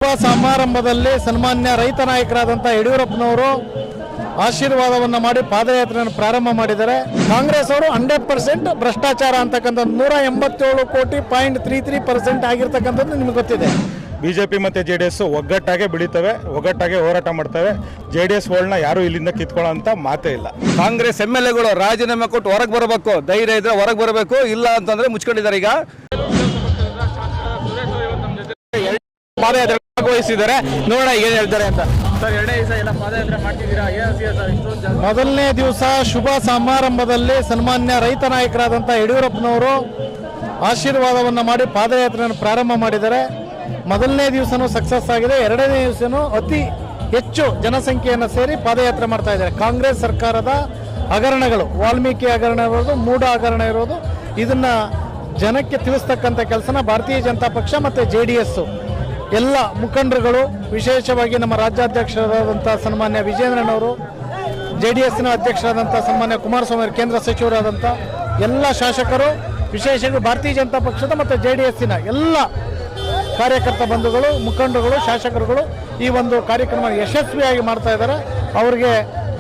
ಶುಭ ಸಮಾರಂಭದಲ್ಲಿ ಸನ್ಮಾನ್ಯ ರೈತ ನಾಯಕರಾದಂಥ ಯಡಿಯೂರಪ್ಪನವರು ಆಶೀರ್ವಾದವನ್ನು ಮಾಡಿ ಪಾದಯಾತ್ರೆಯನ್ನು ಪ್ರಾರಂಭ ಮಾಡಿದ್ದಾರೆ. ಕಾಂಗ್ರೆಸ್ ಅವರು 100% ಭ್ರಷ್ಟಾಚಾರ ಅಂತಕ್ಕಂಥದ್ದು 187 ಕೋಟಿ 0.33% ಆಗಿರ್ತಕ್ಕಂಥದ್ದು ನಿಮಗೆ ಗೊತ್ತಿದೆ. ಬಿಜೆಪಿ ಮತ್ತು JDS ಒಗ್ಗಟ್ಟಾಗೆ ಬೆಳೀತವೆ, ಒಗ್ಗಟ್ಟಾಗೆ ಹೋರಾಟ ಮಾಡ್ತವೆ. JDSಗಳನ್ನ ಯಾರು ಇಲ್ಲಿಂದ ಕಿತ್ಕೊಳ್ಳೋಂಥ ಮಾತೇ ಇಲ್ಲ. ಕಾಂಗ್ರೆಸ್ MLAಗಳು ರಾಜೀನಾಮೆ ಕೊಟ್ಟು ಹೊರಗೆ ಬರಬೇಕು, ಧೈರ್ಯ ಇದ್ರೆ ಹೊರಗೆ ಬರಬೇಕು, ಇಲ್ಲ ಅಂತಂದ್ರೆ ಮುಚ್ಕೊಂಡಿದ್ದಾರೆ. ಈಗ ಪಾದಯಾತ್ರೆ ಭಾಗವಹಿಸಿದ್ದಾರೆ, ನೋಡೋಣ ಏನ್ ಹೇಳ್ತಾರೆ ಅಂತ. ಸರ್, ಎರಡನೇ ದಿವಸ ಎಲ್ಲ ಪಾದಯಾತ್ರೆ ಮಾಡ್ತಿದ್ದೀರಾ, ಮೊದಲನೇ ದಿವಸ ಶುಭ ಸಮಾರಂಭದಲ್ಲಿ ಸನ್ಮಾನ್ಯ ರೈತ ನಾಯಕರಾದಂಥ ಯಡಿಯೂರಪ್ಪನವರು ಆಶೀರ್ವಾದವನ್ನು ಮಾಡಿ ಪಾದಯಾತ್ರೆಯನ್ನು ಪ್ರಾರಂಭ ಮಾಡಿದ್ದಾರೆ. ಮೊದಲನೇ ದಿವಸನೂ ಸಕ್ಸಸ್ ಆಗಿದೆ, ಎರಡನೇ ದಿವಸನೂ ಅತಿ ಹೆಚ್ಚು ಜನಸಂಖ್ಯೆಯನ್ನು ಸೇರಿ ಪಾದಯಾತ್ರೆ ಮಾಡ್ತಾ ಇದ್ದಾರೆ. ಕಾಂಗ್ರೆಸ್ ಸರ್ಕಾರದ ಹಗರಣಗಳು, ವಾಲ್ಮೀಕಿ ಹಗರಣ ಇರೋದು, ಮೂಢ ಹಗರಣ ಇರೋದು, ಇದನ್ನ ಜನಕ್ಕೆ ತಿಳಿಸ್ತಕ್ಕಂಥ ಕೆಲಸನ ಭಾರತೀಯ ಜನತಾ ಪಕ್ಷ ಮತ್ತು JDS ಎಲ್ಲ ಮುಖಂಡರುಗಳು, ವಿಶೇಷವಾಗಿ ನಮ್ಮ ರಾಜ್ಯಾಧ್ಯಕ್ಷರಾದಂಥ ಸನ್ಮಾನ್ಯ ವಿಜೇಂದ್ರನವರು, JDSನ ಅಧ್ಯಕ್ಷರಾದಂಥ ಸನ್ಮಾನ್ಯ ಕುಮಾರಸ್ವಾಮಿ ಅವರು, ಕೇಂದ್ರ ಸಚಿವರಾದಂಥ ಎಲ್ಲ ಶಾಸಕರು, ವಿಶೇಷವಾಗಿ ಭಾರತೀಯ ಜನತಾ ಪಕ್ಷದ ಮತ್ತು JDSನ ಎಲ್ಲ ಕಾರ್ಯಕರ್ತ ಬಂಧುಗಳು, ಮುಖಂಡರುಗಳು, ಶಾಸಕರುಗಳು ಈ ಒಂದು ಕಾರ್ಯಕ್ರಮ ಯಶಸ್ವಿಯಾಗಿ ಮಾಡ್ತಾ ಇದ್ದಾರೆ. ಅವರಿಗೆ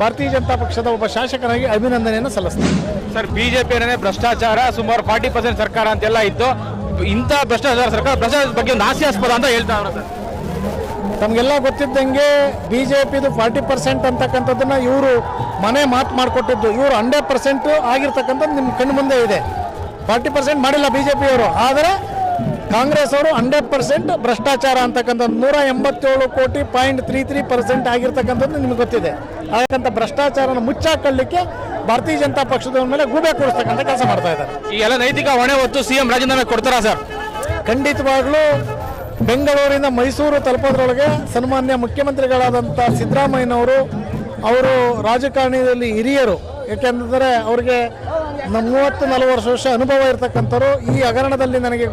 ಭಾರತೀಯ ಜನತಾ ಪಕ್ಷದ ಒಬ್ಬ ಶಾಸಕನಾಗಿ ಅಭಿನಂದನೆಯನ್ನು ಸಲ್ಲಿಸ್ತಾರೆ. ಸರ್, ಬಿಜೆಪಿ ಭ್ರಷ್ಟಾಚಾರ ಸುಮಾರು 40% ಸರ್ಕಾರ ಅಂತೆಲ್ಲ ಇತ್ತು. ಇಂಥ ಭ್ರಷ್ಟಾಚಾರ ಸರ್ಕಾರ ಭ್ರಷ್ಟಾಚಾರದ ಬಗ್ಗೆ ಒಂದು ಹಾಸ್ಯಾಸ್ಪದ ಅಂತ ಹೇಳ್ತಾ ಇದ್ದಾರೆ. ಸರ್, ತಮಗೆಲ್ಲ ಗೊತ್ತಿದ್ದಂಗೆ ಬಿಜೆಪಿದು 40% ಅಂತಕ್ಕಂಥದ್ದನ್ನ ಇವರು ಮನೆ ಮಾತು ಮಾಡಿಕೊಟ್ಟಿದ್ದು, ಇವರು 100% ಆಗಿರ್ತಕ್ಕಂಥದ್ದು ನಿಮ್ಮ ಕಣ್ಣು ಮುಂದೆ ಇದೆ. 40% ಮಾಡಿಲ್ಲ ಬಿಜೆಪಿಯವರು, ಆದರೆ ಕಾಂಗ್ರೆಸ್ ಅವರು 100% ಭ್ರಷ್ಟಾಚಾರ ಅಂತಕ್ಕಂಥದ್ದು 187 ಕೋಟಿ 0.33% ಆಗಿರ್ತಕ್ಕಂಥದ್ದು ನಿಮ್ಗೆ ಗೊತ್ತಿದೆ. ಅದಕ್ಕಂಥ ಭ್ರಷ್ಟಾಚಾರನ ಮುಚ್ಚಾಕೊಳ್ಳಿಕ್ಕೆ ಭಾರತೀಯ ಜನತಾ ಪಕ್ಷದ ಮೇಲೆ ಗೂಬೆ ಕೂರಿಸ್ತಕ್ಕಂಥ ಕೆಲಸ ಮಾಡ್ತಾ ಇದ್ದಾರೆ. ಈ ಎಲ್ಲ ನೈತಿಕ ಹೊಣೆ ಹೊತ್ತು CM ರಾಜೀನಾಮೆ ಕೊಡ್ತಾರಾ ಸರ್? ಖಂಡಿತವಾಗ್ಲೂ ಬೆಂಗಳೂರಿನ ಮೈಸೂರು ತಲುಪೋದ್ರೊಳಗೆ ಸನ್ಮಾನ್ಯ ಮುಖ್ಯಮಂತ್ರಿಗಳಾದಂಥ ಸಿದ್ದರಾಮಯ್ಯನವರು, ಅವರು ರಾಜಕಾರಣದಲ್ಲಿ ಹಿರಿಯರು, ಏಕೆಂದರೆ ಅವರಿಗೆ 30-40 ವರ್ಷ ಅನುಭವ ಇರತಕ್ಕಂಥವ್ರು. ಈ ಹಗರಣದಲ್ಲಿ ನನಗೆ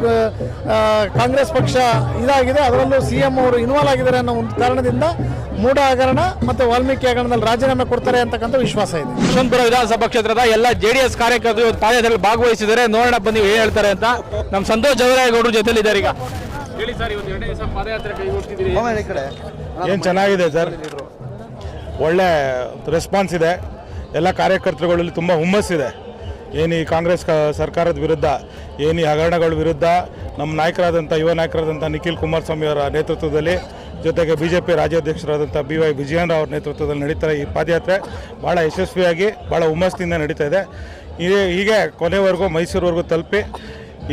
ಕಾಂಗ್ರೆಸ್ ಪಕ್ಷ ಇದಾಗಿದೆ, ಅದರಲ್ಲೂ CM ಅವರು ಇನ್ವಾಲ್ವ್ ಆಗಿದ್ದಾರೆ ಅನ್ನೋ ಒಂದು ಕಾರಣದಿಂದ ಮೂಢ ಹಗರಣ ಮತ್ತು ವಾಲ್ಮೀಕಿ ಹಗರಣದಲ್ಲಿ ರಾಜೀನಾಮೆ ಕೊಡ್ತಾರೆ ಅಂತಕ್ಕಂಥ ವಿಶ್ವಾಸ ಇದೆ. ಯಶವಂತಪುರ ವಿಧಾನಸಭಾ ಕ್ಷೇತ್ರದ ಎಲ್ಲ JDS ಕಾರ್ಯಕರ್ತರು ಪಾದಯಾತ್ರೆಯಲ್ಲಿ ಭಾಗವಹಿಸಿದ್ದಾರೆ. ನೋಡೋಣ ಬನ್ನಿ ಏನ್ ಹೇಳ್ತಾರೆ ಅಂತ. ನಮ್ಮ ಸಂತೋಷ್ ಜವರೇಗೌಡರು ಜೊತೆಲಿದ್ದಾರೆ. ಈಗ ಹೇಳಿ ಸರ್, ಇವತ್ತು ಎರಡನೇ ದಿವಸ ಪಾದಯಾತ್ರೆ ಕೈಗೊಳ್ತಿದ್ದೀರಿ, ಏನು ಚೆನ್ನಾಗಿದೆ ಸರ್, ಒಳ್ಳೆ ರೆಸ್ಪಾನ್ಸ್ ಇದೆ. ಎಲ್ಲ ಕಾರ್ಯಕರ್ತರುಗಳಲ್ಲಿ ತುಂಬ ಹುಮ್ಮಸ್ಸಿದೆ. ಏನು ಈ ಕಾಂಗ್ರೆಸ್ ಸರ್ಕಾರದ ವಿರುದ್ಧ, ಏನು ಈ ಹಗರಣಗಳ ವಿರುದ್ಧ ನಮ್ಮ ನಾಯಕರಾದಂಥ ಯುವ ನಾಯಕರಾದಂಥ ನಿಖಿಲ್ ಕುಮಾರಸ್ವಾಮಿ ಅವರ ನೇತೃತ್ವದಲ್ಲಿ, ಜೊತೆಗೆ BJP ರಾಜ್ಯಾಧ್ಯಕ್ಷರಾದಂಥ BY ವಿಜಯೇಂದ್ರ ಅವರ ನೇತೃತ್ವದಲ್ಲಿ ನಡೀತಾರೆ ಈ ಪಾದಯಾತ್ರೆ. ಭಾಳ ಯಶಸ್ವಿಯಾಗಿ, ಭಾಳ ಹುಮ್ಮಸ್ಸಿನಿಂದ ನಡೀತಾ ಇದೆ. ಹೀಗೆ ಕೊನೆವರೆಗೂ ಮೈಸೂರುವರೆಗೂ ತಲುಪಿ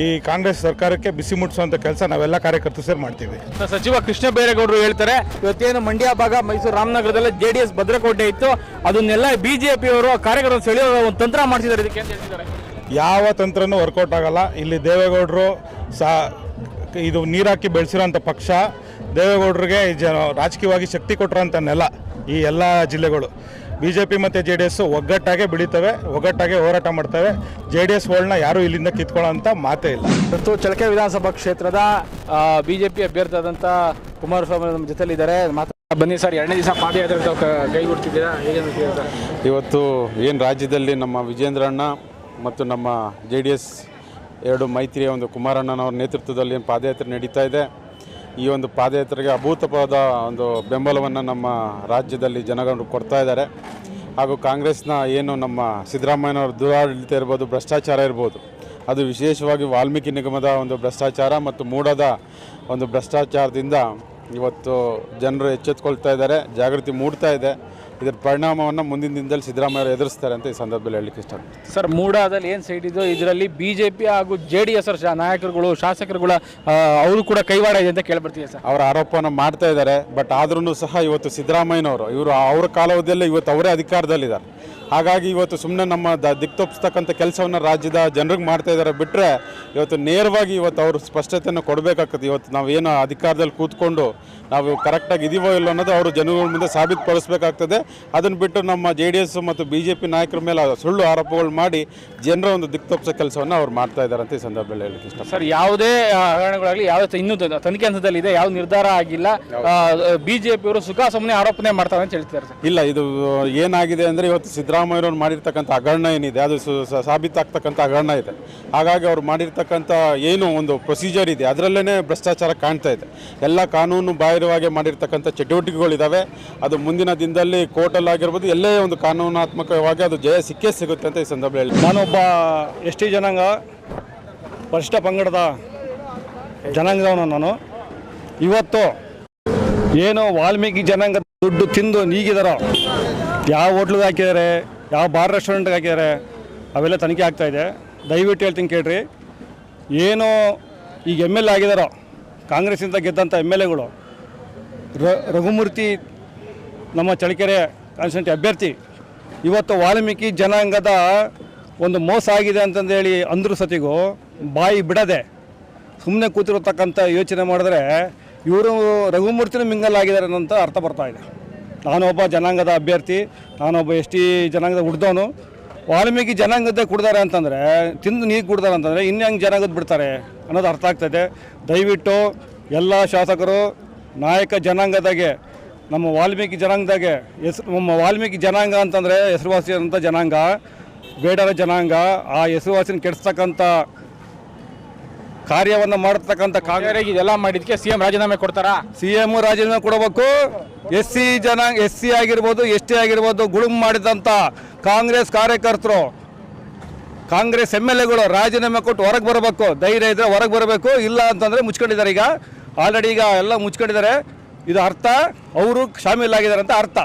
ಈ ಕಾಂಗ್ರೆಸ್ ಸರ್ಕಾರಕ್ಕೆ ಬಿಸಿ ಮುಟ್ಟಿಸುವಂಥ ಕೆಲಸ ನಾವೆಲ್ಲ ಕಾರ್ಯಕರ್ತರು ಸೇರಿ ಮಾಡ್ತೀವಿ. ಸಚಿವ ಕೃಷ್ಣ ಬೈರೇಗೌಡರು ಹೇಳ್ತಾರೆ, ಇವತ್ತೇನು ಮಂಡ್ಯ ಭಾಗ, ಮೈಸೂರು ರಾಮನಗರದಲ್ಲಿ JDS ಭದ್ರಕೋಟೆ ಇತ್ತು, ಅದನ್ನೆಲ್ಲ BJP ಅವರು ಕಾರ್ಯಕರ್ತರು ಸೆಳೆಯೋ ಒಂದು ತಂತ್ರ ಮಾಡ್ತಿದ್ದಾರೆ. ಇದಕ್ಕೆ ಅಂತ ಹೇಳ್ತಿದ್ದಾರೆ. ಯಾವ ತಂತ್ರನೂ ವರ್ಕೌಟ್ ಆಗಲ್ಲ. ಇಲ್ಲಿ ದೇವೇಗೌಡರು ಇದು ನೀರಾಕಿ ಬೆಳೆಸಿರೋಂಥ ಪಕ್ಷ. ದೇವೇಗೌಡರಿಗೆ ರಾಜಕೀಯವಾಗಿ ಶಕ್ತಿ ಕೊಟ್ಟಿರೋಂಥ ನೆಲ ಈ ಎಲ್ಲ ಜಿಲ್ಲೆಗಳು. BJP ಮತ್ತು JDS ಒಗ್ಗಟ್ಟಾಗೆ ಬೆಳೀತವೆ, ಒಗ್ಗಟ್ಟಾಗೆ ಹೋರಾಟ ಮಾಡ್ತವೆ. JDSಗಳನ್ನ ಯಾರು ಇಲ್ಲಿಂದ ಕಿತ್ಕೊಳ್ಳೋಂಥ ಮಾತೇ ಇಲ್ಲ. ಇವತ್ತು ಚಳ್ಳಕೆರೆ ವಿಧಾನಸಭಾ ಕ್ಷೇತ್ರದ BJP ಅಭ್ಯರ್ಥಿ ಆದಂಥ ಕುಮಾರಸ್ವಾಮಿ ನಮ್ಮ ಜೊತೆಲಿದ್ದಾರೆ. ಬನ್ನಿ ಸರ್, ಎರಡನೇ ದಿವಸ ಪಾದಯಾತ್ರೆ ಕೈಗೊಡ್ತಿದ್ದೀರಾ, ಹೇಗೆ? ಇವತ್ತು ಏನು ರಾಜ್ಯದಲ್ಲಿ ನಮ್ಮ ವಿಜೇಂದ್ರಣ್ಣ ಮತ್ತು ನಮ್ಮ JDS ಎರಡು ಮೈತ್ರಿಯ ಒಂದು ಕುಮಾರಣ್ಣನವ್ರ ನೇತೃತ್ವದಲ್ಲಿ ಏನು ಪಾದಯಾತ್ರೆ ನಡೀತಾ ಇದೆ. ಈ ಒಂದು ಪಾದಯಾತ್ರೆಗೆ ಅಭೂತಪೂರ್ವದ ಒಂದು ಬೆಂಬಲವನ್ನು ನಮ್ಮ ರಾಜ್ಯದಲ್ಲಿ ಜನಗಳು ಕೊಡ್ತಾ ಇದ್ದಾರೆ. ಹಾಗೂ ಕಾಂಗ್ರೆಸ್ನ ಏನು ನಮ್ಮ ಸಿದ್ದರಾಮಯ್ಯನವ್ರ ದುರಾಡಳಿತ ಇರ್ಬೋದು, ಭ್ರಷ್ಟಾಚಾರ ಇರ್ಬೋದು, ಅದು ವಿಶೇಷವಾಗಿ ವಾಲ್ಮೀಕಿ ನಿಗಮದ ಒಂದು ಭ್ರಷ್ಟಾಚಾರ ಮತ್ತು ಮೂಡದ ಒಂದು ಭ್ರಷ್ಟಾಚಾರದಿಂದ ಇವತ್ತು ಜನರು ಎಚ್ಚೆತ್ತುಕೊಳ್ತಾ ಇದ್ದಾರೆ, ಜಾಗೃತಿ ಮೂಡ್ತಾ ಇದೆ. ಇದರ ಪರಿಣಾಮವನ್ನು ಮುಂದಿನ ದಿನದಲ್ಲಿ ಸಿದ್ದರಾಮಯ್ಯ ಎದುರಿಸ್ತಾರೆ ಅಂತ ಈ ಸಂದರ್ಭದಲ್ಲಿ ಹೇಳಲಿಕ್ಕೆ ಇಷ್ಟಪಡ್ತೀನಿ. ಸರ್, ಮೂಡಾದಲ್ಲಿ ಏನು ಸೈಟ್ ಇದೋ ಇದರಲ್ಲಿ BJP ಹಾಗೂ JDS ನಾಯಕರುಗಳು, ಶಾಸಕರುಗಳ ಅವರು ಕೂಡ ಕೈವಾಡ ಇದೆ ಅಂತ ಕೇಳ್ಬರ್ತೀವಿ ಸರ್. ಅವರ ಆರೋಪವನ್ನು ಮಾಡ್ತಾ ಇದ್ದಾರೆ. ಬಟ್ ಆದ್ರೂ ಸಹ ಇವತ್ತು ಸಿದ್ದರಾಮಯ್ಯನವರು ಇವರು ಅವರ ಕಾಲಾವಧಿಯಲ್ಲಿ ಇವತ್ತು ಅವರೇ ಅಧಿಕಾರದಲ್ಲಿದ್ದಾರೆ. ಹಾಗಾಗಿ ಇವತ್ತು ಸುಮ್ಮನೆ ನಮ್ಮ ದಿಕ್ತೊಪ್ಪಿಸ್ತಕ್ಕಂಥ ಕೆಲಸವನ್ನು ರಾಜ್ಯದ ಜನರಿಗೆ ಮಾಡ್ತಾ ಇದ್ದಾರೆ ಬಿಟ್ಟರೆ, ಇವತ್ತು ನೇರವಾಗಿ ಇವತ್ತು ಅವರು ಸ್ಪಷ್ಟತೆಯನ್ನು ಕೊಡಬೇಕಾಗ್ತದೆ. ಇವತ್ತು ನಾವೇನು ಅಧಿಕಾರದಲ್ಲಿ ಕೂತ್ಕೊಂಡು ನಾವು ಕರೆಕ್ಟಾಗಿ ಇದೀವೋ ಇಲ್ಲ ಅನ್ನೋದು ಅವರು ಜನಗಳ ಮುಂದೆ ಸಾಬೀತುಪಡಿಸಬೇಕಾಗ್ತದೆ. ಅದನ್ನು ಬಿಟ್ಟು ನಮ್ಮ JDS ಮತ್ತು BJP ನಾಯಕರ ಮೇಲೆ ಸುಳ್ಳು ಆರೋಪಗಳು ಮಾಡಿ ಜನರ ಒಂದು ದಿಕ್ತೊಪ್ಪಿಸೋ ಕೆಲಸವನ್ನು ಅವ್ರು ಮಾಡ್ತಾ ಇದ್ದಾರೆ ಅಂತ ಈ ಸಂದರ್ಭದಲ್ಲಿ ಹೇಳಲಿಕ್ಕೆ ಇಷ್ಟ. ಸರ್, ಯಾವುದೇ ಹಗರಣಗಳಾಗಲಿ ಯಾವುದೇ ಇನ್ನೂ ತನಿಖೆ ಹಂತದಲ್ಲಿದೆ, ಯಾವ ನಿರ್ಧಾರ ಆಗಿಲ್ಲ. BJP ಅವರು ಸುಖ ಸುಮ್ಮನೆ ಆರೋಪನೆ ಮಾಡ್ತಾರೆ ಅಂತ ಹೇಳ್ತಾರೆ ಸರ್. ಇಲ್ಲ, ಇದು ಏನಾಗಿದೆ ಅಂದರೆ ಇವತ್ತು ಸಿದ್ದರಾಮಯ್ಯವ್ರು ಮಾಡಿರ್ತಕ್ಕಂಥ ಹಗರಣ ಏನಿದೆ ಅದು ಸಾಬೀತಾಗ್ತಕ್ಕಂಥ ಹಗರಣ ಇದೆ. ಹಾಗಾಗಿ ಅವ್ರು ಮಾಡಿರ್ತಕ್ಕಂಥ ಏನು ಒಂದು ಪ್ರೊಸೀಜರ್ ಇದೆ ಅದರಲ್ಲೇ ಭ್ರಷ್ಟಾಚಾರ ಕಾಣ್ತಾ ಇದೆ. ಎಲ್ಲ ಕಾನೂನು ಬಾಹಿರ ಅವಾಂತರವಾಗಿ ಮಾಡಿರ್ತಕ್ಕಂಥ ಚಟುವಟಿಕೆಗಳಿದ್ದಾವೆ. ಅದು ಮುಂದಿನ ದಿನದಲ್ಲಿ ಕೋರ್ಟಲ್ಲಾಗಿರ್ಬೋದು ಎಲ್ಲೇ ಒಂದು ಕಾನೂನಾತ್ಮಕವಾಗಿ ಅದು ಜಯ ಸಿಕ್ಕೇ ಸಿಗುತ್ತೆ ಅಂತ ಈ ಸಂದರ್ಭ ಹೇಳಿ. ನಾನೊಬ್ಬ ST ಜನಾಂಗ ಪರಿಶಿಷ್ಟ ಪಂಗಡದ ಜನಾಂಗದವನು. ನಾನು ಇವತ್ತು ಏನು ವಾಲ್ಮೀಕಿ ಜನಾಂಗ ದುಡ್ಡು ತಿಂದು ನೀಗಿದಾರೋ, ಯಾವ ಹೋಟ್ಲಿಗೆ ಹಾಕಿದ್ದಾರೆ, ಯಾವ ಬಾರ್ ರೆಸ್ಟೋರೆಂಟ್ಗೆ ಹಾಕಿದ್ದಾರೆ, ಅವೆಲ್ಲ ತನಿಖೆ ಆಗ್ತಾಯಿದೆ. ದಯವಿಟ್ಟು ಹೇಳ್ತೀನಿ ಕೇಳ್ರಿ. ಏನು ಈಗ MLA ಆಗಿದಾರೋ, ಕಾಂಗ್ರೆಸ್ಸಿಂದ ಗೆದ್ದಂಥ MLAಗಳು, ರಘುಮೂರ್ತಿ ನಮ್ಮ ಚಳ್ಳಕೆರೆ ಕಾನ್ಸ್ಟಿಟ್ಯೂನ್ಸಿ ಅಭ್ಯರ್ಥಿ, ಇವತ್ತು ವಾಲ್ಮೀಕಿ ಜನಾಂಗದ ಒಂದು ಮೋಸ ಆಗಿದೆ ಅಂತಂದೇಳಿ ಅಂದ್ರ ಸತಿಗೂ ಬಾಯಿ ಬಿಡದೆ ಸುಮ್ಮನೆ ಕೂತಿರತಕ್ಕಂಥ ಯೋಚನೆ ಮಾಡಿದ್ರೆ ಇವರು ರಘುಮೂರ್ತಿನೂ ಮಿಂಗಲ್ ಆಗಿದ್ದಾರೆ ಅಂತ ಅರ್ಥ ಬರ್ತಾ ಇದೆ. ನಾನೊಬ್ಬ ಜನಾಂಗದ ಅಭ್ಯರ್ಥಿ, ನಾನೊಬ್ಬ ST ಜನಾಂಗದ ಹುಡ್ದವನು. ವಾಲ್ಮೀಕಿ ಜನಾಂಗದ್ದೇ ಕುಡ್ದಾರೆ ಅಂತಂದರೆ, ತಿಂದು ನೀರು ಕುಡ್ದಾರೆ ಅಂತಂದರೆ ಇನ್ನು ಹೆಂಗೆ ಜನಾಂಗದ ಬಿಡ್ತಾರೆ ಅನ್ನೋದು ಅರ್ಥ ಆಗ್ತದೆ. ದಯವಿಟ್ಟು ಎಲ್ಲ ಶಾಸಕರು ನಾಯಕ ಜನಾಂಗದಾಗೆ, ನಮ್ಮ ವಾಲ್ಮೀಕಿ ಜನಾಂಗದಾಗೆ ನಮ್ಮ ವಾಲ್ಮೀಕಿ ಜನಾಂಗ ಅಂತಂದರೆ ಹೆಸರುವಾಸಿ ಅಂತ ಜನಾಂಗ, ಬೇಡರ ಜನಾಂಗ, ಆ ಹೆಸರುವಾಸಿನ ಕೆಡಿಸ್ತಕ್ಕಂಥ ಕಾರ್ಯವನ್ನು ಮಾಡತಕ್ಕಂಥ ಕಾಂಗ್ರೆಸ್ ಇದೆಲ್ಲ ಮಾಡಿದಕ್ಕೆ CM ರಾಜೀನಾಮೆ ಕೊಡ್ತಾರಾ? CM ರಾಜೀನಾಮೆ ಕೊಡಬೇಕು. SC ಆಗಿರ್ಬೋದು, ST ಆಗಿರ್ಬೋದು, ಗುಳುಮ್ ಮಾಡಿದಂಥ ಕಾಂಗ್ರೆಸ್ ಕಾರ್ಯಕರ್ತರು, ಕಾಂಗ್ರೆಸ್ MLAಗಳು ರಾಜೀನಾಮೆ ಕೊಟ್ಟು ಹೊರಗೆ ಬರಬೇಕು. ಧೈರ್ಯ ಇದ್ದರೆ ಹೊರಗೆ ಬರಬೇಕು. ಇಲ್ಲ ಅಂತಂದರೆ ಮುಚ್ಕೊಂಡಿದ್ದಾರೆ. ಈಗ ಆಲ್ರೆಡಿ ಎಲ್ಲ ಮುಚ್ಕೊಂಡಿದ್ದಾರೆ. ಇದು ಅರ್ಥ ಅವರು ಶಾಮೀಲಾಗಿದ್ದಾರೆ ಅಂತ ಅರ್ಥ.